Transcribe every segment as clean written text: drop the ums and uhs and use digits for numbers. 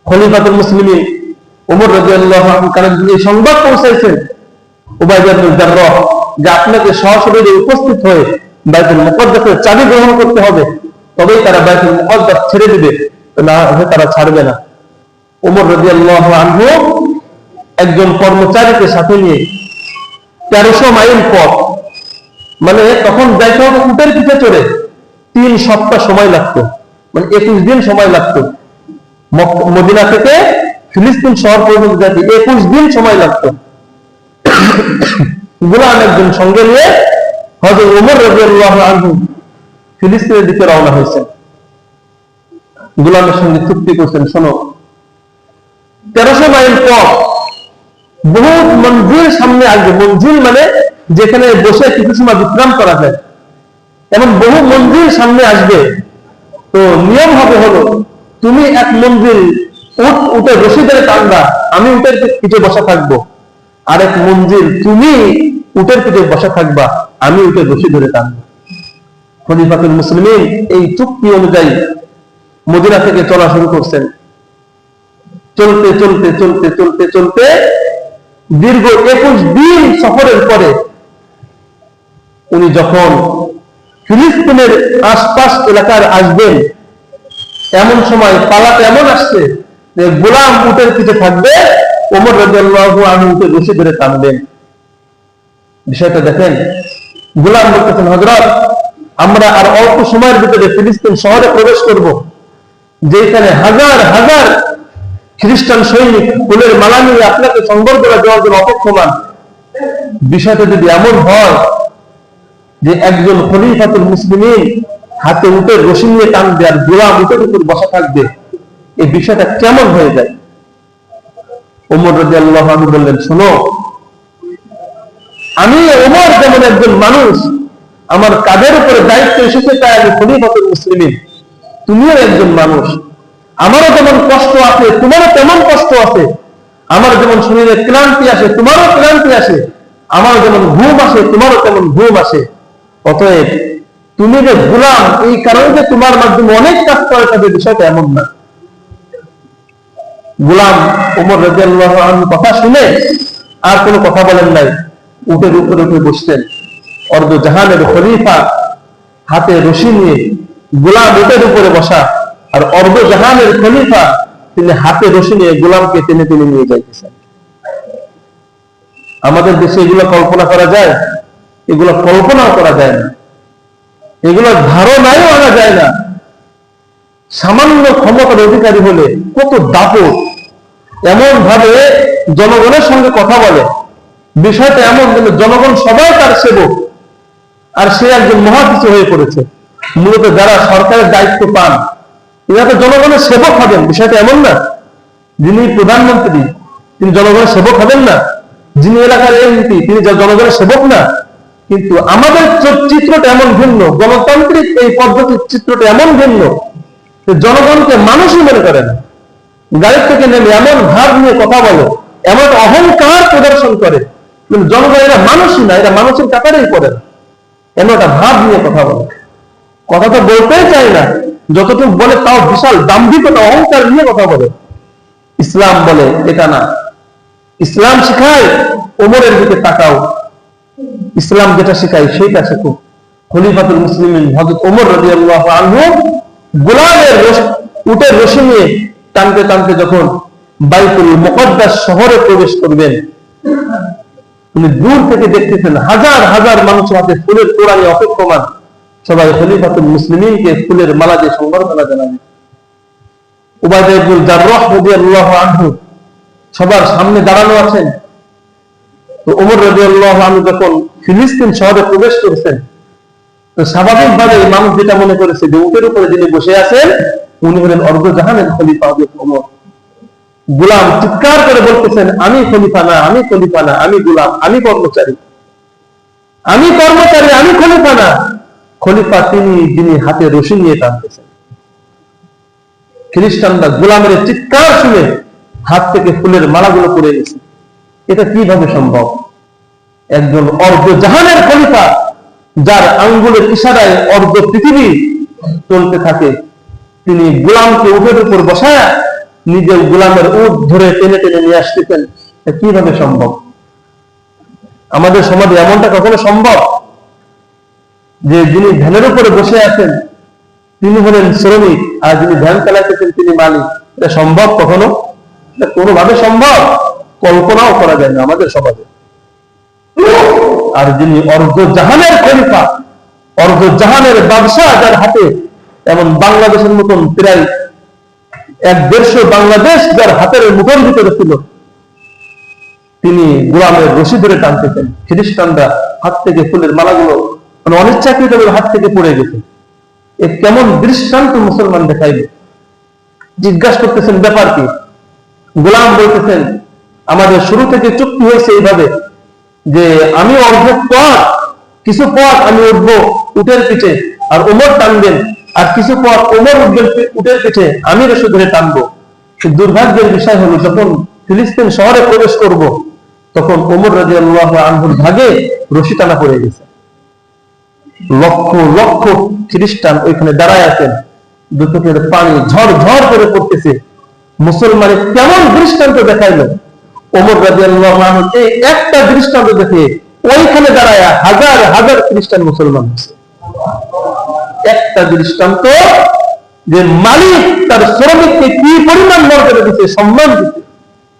খলিফাতুল মুসলিমিন ওমর রাদিয়াল্লাহু আনহু এই সংবাদ পৌঁছাইছেন উবাইদা ইবনে জাররাহ যে আপনাকে সশরীরে উপস্থিত হয়ে বাইতুল মুকদ্দাসের চাবি গ্রহণ করতে হবে, তবেই তারা বাইতুল মুকদ্দাস ছেড়ে দিবে, না হলে তারা ছাড়বে না। ওমর রাদিয়াল্লাহু আনহু একজন কর্মচারীকে সাথে নিয়ে 1300 মাইল পথ, মানে তখন যাইতে হবে উটের পিঠে চড়ে, 3 সপ্তাহ সময় লাগতো, মানে 21 দিন সময় লাগতো। মদিনা থেকে ফিলিস্তিন শহর পর্যন্ত যেতে 21 দিন সময় লাগতো। গোলাম একজন সঙ্গে নিয়ে হযরত ওমর রাদিয়াল্লাহু আনহু ফিলিস্তিনের দিকে রওনা হয়েছেন। গোলামের সঙ্গে চুক্তি করছেন, শোনো 1300 মাইল পথ, বহুত মঞ্জিল সামনে আসবে। মঞ্জিল মানে যেখানে বসে কিছু সময় বিশ্রাম করা যায়, এমন বহু মঞ্জিল সামনে আসবে। তো নিয়ম হবে হলো, তুমি এক মঞ্জিল উঠে রশি ধরে টানবা, আমি উটের পিঠে বসা থাকবো। আরেক মঞ্জিল তুমি উটের পিঠে বসা থাকবা, আমি উটের রশি ধরে টানবো। খলিফাতুল মুসলিমিন এই চুক্তি অনুযায়ী মদিনা থেকে চলা শুরু করছেন। চলতে চলতে চলতে চলতে চলতে দীর্ঘ 21 দিন সফরের পরে উনি যখন ফিলিস্তিনের আশপাশ এলাকার আসবেন, এমন সময় পালাতে এমন আসছে যে গোলাম উটের পিঠে থাকবে, ওমর রাদিয়াল্লাহু আনহু উটের রশি ধরে টানবেন। বিষয়টা দেখেন, গোলাম বলতেছেন, হযরত আমরা আর অল্প সময়ের ভিতরে ফিলিস্তিন শহরে প্রবেশ করব, যেখানে হাজার হাজার খ্রিস্টান সৈনিক ফুলের মালা নিয়ে আপনাকে সংবর্ধনা দেওয়ার জন্য অপেক্ষমান। বিষয়টা যদি এমন হয় যে একজন খলিফাতুল মুসলিমিন হাতে উটের রশি নিয়ে টানবে আর গোলাম উটের উপর বসা থাকবে, এই বিষয়টা কেমন হয়ে যায়? ওমর রাদিয়াল্লাহু আনহু বললেন, শোনো, আমি ওমর যেমন একজন মানুষ, আমার কাঁধের উপরে দায়িত্ব এসেছে, তাই আমি খলিফাতুল মুসলিমিন। তুমিও একজন মানুষ, আমারও যেমন কষ্ট আছে তোমারও তেমন কষ্ট আছে, আমার যেমন শরীরে ক্লান্তি আসে তোমারও ক্লান্তি আসে, আমার যেমন ঘুম আসে তোমারও তেমন ঘুম আসে। অতএব তুমি যে গোলাম, এই কারণে যে তোমার মাধ্যমে অনেক কাজ করা যাবে, বিষয়টা এমন না। গোলাম ওমর রাদিয়াল্লাহু আনহু কথা শুনে আর কোনো কথা বলেন নাই, উটের উপরে উঠে বসতেন। অর্ধ জাহানের খলিফা হাতে রশি নিয়ে, গোলাম উটের উপরে বসা, আর অর্ধ জাহানের খলিফা তিনি হাতে রশি নিয়ে গোলামকে টেনে টেনে নিয়ে যাইতেছেন। আমাদের দেশে এগুলো কল্পনা করা যায়? এগুলো কল্পনাও করা যায় না, এগুলো ধারণাও আনা যায় না। সামান্য ক্ষমতার অধিকারী হলে কত দাপট, এমন ভাবে জনগণের সঙ্গে কথা বলে, বিষয়টা এমন যেন জনগণ সবাই তার সেবক, আর সে একজন মহাকিছু হয়ে পড়েছে। মূলত যারা সরকারের দায়িত্ব পান, এরা তো জনগণের সেবক হবেন, বিষয়টা এমন না। যিনি প্রধানমন্ত্রী তিনি জনগণের সেবক হবেন না, যিনি এলাকার এমপি তিনি জনগণের সেবক না। কিন্তু আমাদের চিত্রটা এমন ভিন্ন, গণতান্ত্রিক এই পদ্ধতির চিত্রটা এমন ভিন্ন, জনগণকে মানুষই মনে করে না। গাড়ি থেকে নেমে এমন ভাব নিয়ে কথা বলে, এমন অহংকার প্রদর্শন করে, কিন্তু জনগণ এরা মানুষই না, এরা মানুষের কাতারেই পড়ে না, এমন একটা ভাব নিয়ে কথা বলে। কথা তো বলতেই চায় না, যতটুকু বলে তাও বিশাল দাম্ভিকতা অহংকার নিয়ে কথা বলে। ইসলাম বলে এটা না, ইসলাম শিখায় ওমরের দিকে তাকাও, ইসলাম যেটা শেখায় সেইটা শেখো। খলিফাতুল মুসলিমিন হযরত ওমর রাদিয়াল্লাহু আনহু গোলামের উটের রশি নিয়ে টানতে টানতে যখন বাইতুল মুকদ্দাস শহরে প্রবেশ করবেন, উনি দূর থেকে দেখতেছেন হাজার হাজার মানুষের হাতে ফুলের তোড়া নিয়ে অপেক্ষমান। সবাই খলিফাতুল মুসলিমিনকে ফুলের মালা দিয়ে সংবর্ধনা জানাবে। উবাইদা ইবনে জাররাহ রাদিয়াল্লাহু আনহু সবার সামনে দাঁড়ানো আছেন। তো ওমর রাদিয়াল্লাহু আনহু যখন ফিলিস্তিন শহরে প্রবেশ করেছেন, তো স্বাভাবিকভাবে মানুষ যেটা মনে করেছে যে উটের উপরে যিনি বসে আছেন উনি হলেন অর্ধ জাহানের খলিফা হযরত ওমর। গোলাম চিৎকার করে বলতেছেন, আমি খলিফা না, আমি খলিফা না, আমি গোলাম, আমি কর্মচারী, আমি কর্মচারী, আমি খলিফা না। খলিফা তিনি যিনি হাতে রশি নিয়ে টানতেছেন। খ্রিস্টানরা গোলামের চিৎকার শুনে হাত থেকে ফুলের মালাগুলো পড়ে গেছে। এটা কিভাবে সম্ভব? একজন অর্ধ জাহানের খলিফা, যার আঙ্গুলের ইশারায় অর্ধ পৃথিবী চলতে থাকে, তিনি গোলামকে উটের উপর বসায় নিজের গোলামের উট ধরে টেনে টেনে নিয়ে আসতেছেন, কিভাবে সম্ভব? আমাদের সমাজে এমনটা কখনো সম্ভব যে যিনি ভ্যানের উপরে বসে আছেন তিনি হলেন শ্রমিক, আর যিনি ভ্যান চালাইতেছেন তিনি মালিক? এটা সম্ভব কখনো? এটা কোনোভাবে সম্ভব? কল্পনাও করা যায় না আমাদের সমাজে। আর যিনি অর্ধ জাহানের খলিফা, অর্ধ জাহানের ব্যবসা যার হাতে, এমন বাংলাদেশের মতন প্রায় 1-150 বাংলাদেশ যার হাতের মুঠোর ভিতরে ছিল, তিনি গোলামের রশি ধরে টানতেছেন। খ্রিস্টানরা হাত থেকে ফুলের মালাগুলো মানে অনিচ্ছাকৃত হাত থেকে পড়ে গেছে। এ কেমন দৃষ্টান্ত মুসলমান দেখাইবে? জিজ্ঞাসা করতেছেন ব্যাপার কি? গোলাম বলতেছেন আমাদের শুরু থেকে চুক্তি হয়েছে এইভাবে যে আমি অর্ধেক পথ, কিছু পথ আমি উঠবো উটের পিঠে আর ওমর টানবেন, আর কিছু পথ ওমর উঠবেন উটের পিঠে, আমি রশি ধরে টানবো। দুর্ভাগ্যের বিষয় হলো যখন ফিলিস্তিন শহরে প্রবেশ করব তখন ওমর রাদিয়াল্লাহু আনহুর ভাগে রশি টানা পড়ে গেছে। লক্ষ লক্ষ খ্রিস্টান ওইখানে দাঁড়ায় আছেন, দুচোখের পানি ঝড় ঝড় করে পড়তেছে। মুসলমানের কেমন দৃষ্টান্ত দেখাইলো! ওমর রাদিয়াল্লাহু আনহু এই একটা দৃষ্টান্ত দেখে ওইখানে দাঁড়ায় হাজার হাজার খ্রিস্টান মুসলমান হচ্ছে। একটা দৃষ্টান্ত যে মালিক তার শ্রমিককে কি পরিমাণ মর্যাদা দিচ্ছে, সম্মান দিচ্ছে,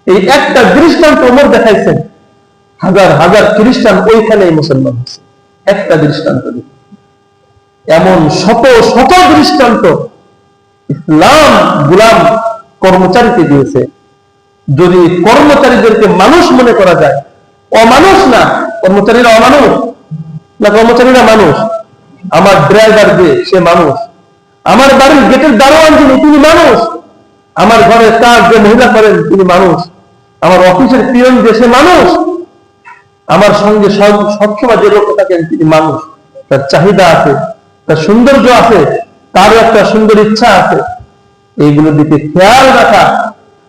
এই একটা দৃষ্টান্ত ওমর দেখাইছেন, হাজার হাজার খ্রিস্টান ওইখানে মুসলমান হচ্ছে একটা দৃষ্টান্ত। এমন শত শত দৃষ্টান্ত ইসলাম গোলাম কর্মচারীকে দিয়েছে। যদি কর্মচারীদেরকে মানুষ মনে করা যায়, অমানুষ না, কর্মচারীরা অমানুষ না, কর্মচারীরা মানুষ। আমার ড্রাইভার যে সে মানুষ, আমার বাড়ির গেটের দারোয়ান যিনি তিনি মানুষ, আমার ঘরের কাজ যে মহিলা করেন তিনি মানুষ, আমার অফিসের পিয়ন যে সে মানুষ, আমার সঙ্গে সবসময় যে লোক থাকেন তিনি মানুষ। তার চাহিদা আছে, তার সৌন্দর্য আছে, তারও একটা সুন্দর ইচ্ছা আছে। এইগুলোর দিকে খেয়াল রাখা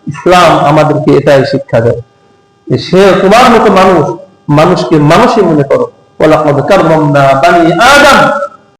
ইসলাম আমাদেরকে এটাই শিক্ষা দেয় যে সে তোমার মতো মানুষ, মানুষকে মানুষই মনে করো। ওয়ালাকাদ কাররামনা বানি আদম